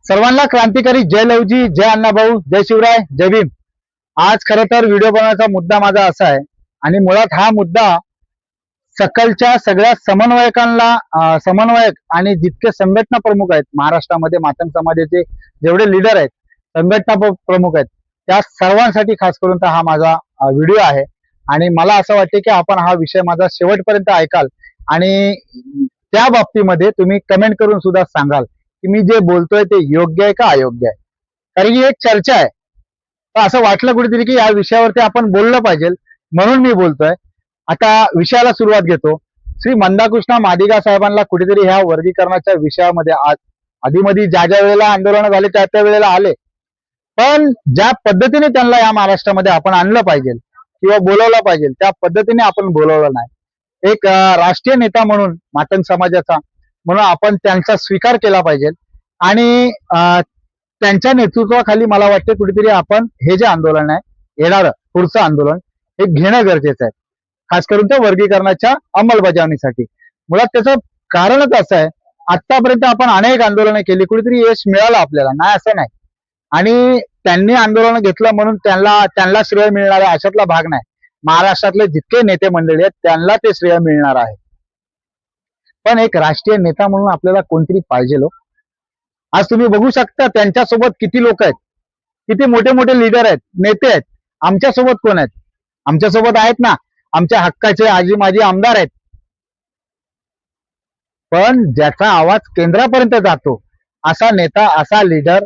सर्वांना क्रांतिकारी जय लवजी, जय अण्णाभाऊ, जय शिवराय, जय भीम। आज खरं तर व्हिडिओ बनवण्याचा मुद्दा माझा असा आहे आणि मुळात हा मुद्दा सकलच्या सगळ्या समन्वयक आणि जितके संघटना प्रमुख आहेत महाराष्ट्रामध्ये, मातंग समाजाचे जेवढे लीडर आहेत, संघटना प्रमुख आहेत, त्या सर्वांसाठी खास करून तर हा माझा व्हिडिओ आहे। आणि मला असं वाटते की आपण हा विषय माझा शेवटपर्यंत ऐकाल आणि त्या बाबतीमध्ये तुम्ही कमेंट करून सुद्धा सांगाल की मी जे बोलतोय ते योग्य आहे का अयोग्य आहे। कारण ही एक चर्चा आहे, तर असं वाटलं कुठेतरी की या विषयावरती आपण बोललं पाहिजे, म्हणून मी बोलतोय। आता विषयाला सुरुवात घेतो। श्री मंदाकृष्ण मादिगा साहेबांना कुठेतरी ह्या वर्गीकरणाच्या विषयामध्ये आधीमध्ये ज्या वेळेला आंदोलन झाले त्या वेळेला आले, पण ज्या पद्धतीने त्यांना या महाराष्ट्रामध्ये आपण आणलं पाहिजे किंवा बोलवलं पाहिजे त्या पद्धतीने आपण बोलवलं नाही। एक राष्ट्रीय नेता म्हणून, मातंग समाजाचा म्हणून आपण त्यांचा स्वीकार केला पाहिजे आणि त्यांच्या नेतृत्वाखाली मला वाटते कुठेतरी आपण हे जे आंदोलन आहे, येणारं पुढचं आंदोलन हे घेणं गरजेचं आहे, खास करून त्या वर्गीकरणाच्या अंमलबजावणीसाठी। मुळात त्याचं कारणच असं आहे, आतापर्यंत आपण अनेक आंदोलनं केली, कुठेतरी यश मिळालं आपल्याला, नाही असं नाही। आणि त्यांनी आंदोलन घेतलं म्हणून त्यांना श्रेय मिळणार आहे अशातला भाग नाही। महाराष्ट्रातले जितके नेते मंडळी आहेत त्यांना ते श्रेय मिळणार आहे, पण एक राष्ट्रीय नेता म्हणून आपल्याला कोणतरी पाहिजे लो। आज तुम्ही बघू शकता त्यांच्यासोबत किती लोक आहेत, किती मोठे मोठे लीडर आहेत, नेते आहेत। आमच्यासोबत कोण आहेत? आमच्यासोबत आहेत ना आमच्या हक्काचे आजी माजी आमदार आहेत, पण ज्याचा आवाज केंद्रापर्यंत जातो असा नेता, असा लीडर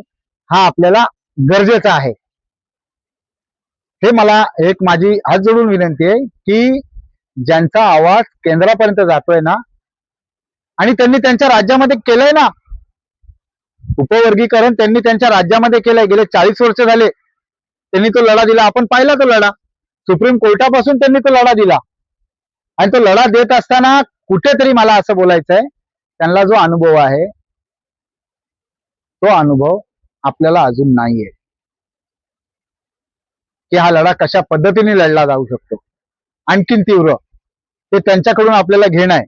हा आपल्याला गरजेचा आहे। हे मला एक माझी हात जोडून विनंती आहे की ज्यांचा आवाज केंद्रापर्यंत जातोय ना, आणि त्यांनी त्यांच्या राज्यामध्ये केलंय ना उपवर्गीकरण, त्यांनी त्यांच्या राज्यामध्ये केलंय, गेले 40 वर्ष झाले त्यांनी तो लढा दिला, आपण पाहिला तो लढा, सुप्रीम कोर्टापासून त्यांनी तो लढा दिला। आणि तो लढा देत असताना कुठेतरी मला असं बोलायचं आहे, त्यांना जो अनुभव आहे तो अनुभव आपल्याला अजून नाहीये की हा लढा कशा पद्धतीने लढला जाऊ शकतो, आणखीन तीव्र ते त्यांच्याकडून आपल्याला घेणं आहे।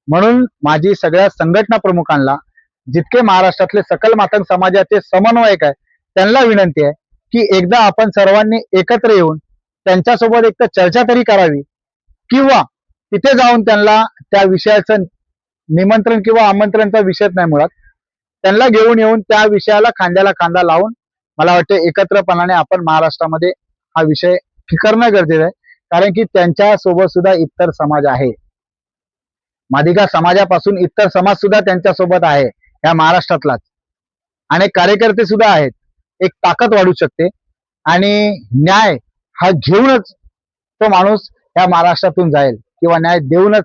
म्हणून माझी सगळ्या संघटना प्रमुखांना, जितके महाराष्ट्रातले सकल मातंग समाजाचे समन्वयक आहे, त्यांना विनंती आहे की एकदा आपण सर्वांनी एकत्र येऊन त्यांच्यासोबत एक तर चर्चा तरी करावी, किंवा तिथे जाऊन त्यांना त्या विषयाचं निमंत्रण किंवा आमंत्रणचा विषय नाही, मुळात त्यांना घेऊन येऊन त्या विषयाला खांद्याला खांदा लावून मला वाटतं एकत्रपणाने आपण महाराष्ट्रामध्ये हा विषय करणं गरजेचं आहे। कारण की त्यांच्या सोबत सुद्धा इतर समाज आहे, मादिगा समाजापासून इतर समाज सुद्धा त्यांच्या सोबत आहे या महाराष्ट्रातलाच, अनेक कार्यकर्ते सुद्धा आहेत। एक ताकद वाढू शकते आणि न्याय हा घेऊनच तो माणूस या महाराष्ट्रातून जाईल किंवा न्याय देऊनच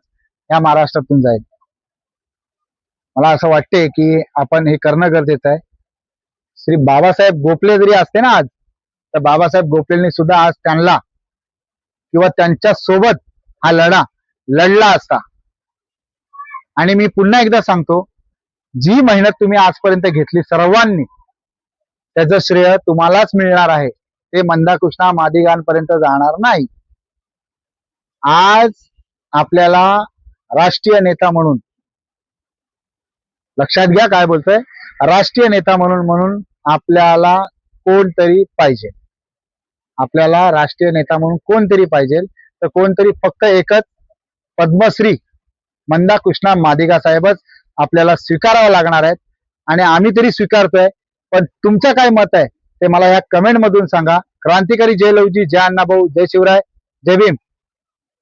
या महाराष्ट्रातून जाईल। मला असं वाटते की आपण हे करणं गरजेचं आहे। श्री बाबासाहेब गोखले जरी असते ना आज, तर बाबासाहेब गोखलेंनी सुद्धा आज त्यांना किंवा त्यांच्या सोबत हा लढा लढला असता। आणि मी पुन्हा एकदा सांगतो, जी मेहनत तुम्ही आजपर्यंत घेतली सर्वांनी, त्याचं श्रेय तुम्हालाच मिळणार आहे, ते मंदाकृष्ण मादिगांपर्यंत जाणार नाही। आज आपल्याला राष्ट्रीय नेता म्हणून, लक्षात घ्या काय बोलतोय, राष्ट्रीय नेता म्हणून आपल्याला कोणतरी पाहिजे, आपल्याला राष्ट्रीय नेता म्हणून कोणतरी पाहिजे, तर कोणतरी फक्त एकच, पद्मश्री मंदाकृष्ण मादिगा साहेबच आपल्याला स्वीकारावं लागणार आहेत। आणि आम्ही तरी स्वीकारतोय, पण तुमचं काय मत आहे ते मला या कमेंट मधून सांगा। क्रांतिकारी जय लवजी, जय अण्णाभाऊ, जय शिवराय, जय भीम।